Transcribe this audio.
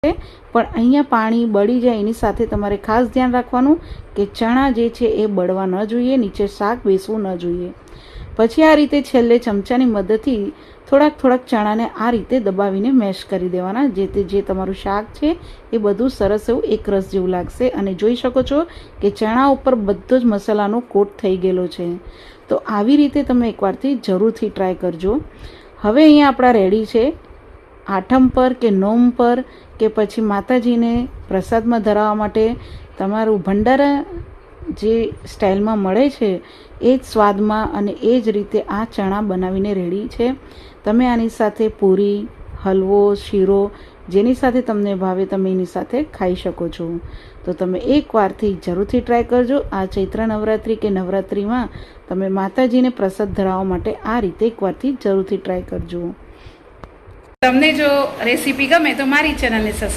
પણ અહીંયા પાણી બળી જાય એની સાથે તમારે ખાસ ધ્યાન રાખવાનું કે ચણા જે છે એ બળવા ન જોઈએ, નીચે શાક બેસવું ન જોઈએ. પછી આ રીતે છેલ્લે ચમચાની મદદથી થોડાક ચણાને આ રીતે દબાવીને મેશ કરી દેવાના, જે તમારું શાક છે એ બધું સરસ એવું એકરસ જેવું લાગશે. અને જોઈ શકો છો કે ચણા ઉપર બધો જ મસાલાનો કોટ થઈ ગયેલો છે. તો આવી રીતે તમે એકવારથી જરૂરથી ટ્રાય કરજો. હવે અહીંયા આપણા રેડી છે. આઠમ પર કે નોમ પર કે પછી માતાજીને પ્રસાદમાં ધરાવવા માટે તમારું ભંડારા જે સ્ટાઇલમાં મળે છે એ જ સ્વાદમાં અને એ જ રીતે આ ચણા બનાવીને રેડી છે. તમે આની સાથે પૂરી, હલવો, શીરો જેની સાથે તમને ભાવે તમે એની સાથે ખાઈ શકો છો. તો તમે એકવારથી જરૂરથી ટ્રાય કરજો. આ ચૈત્ર નવરાત્રિ કે નવરાત્રિમાં તમે માતાજીને પ્રસાદ ધરાવવા માટે આ રીતે એકવારથી જરૂરથી ટ્રાય કરજો. તમને જો રેસીપી ગમે તો મારી ચેનલને સબસ્ક્રાઈબ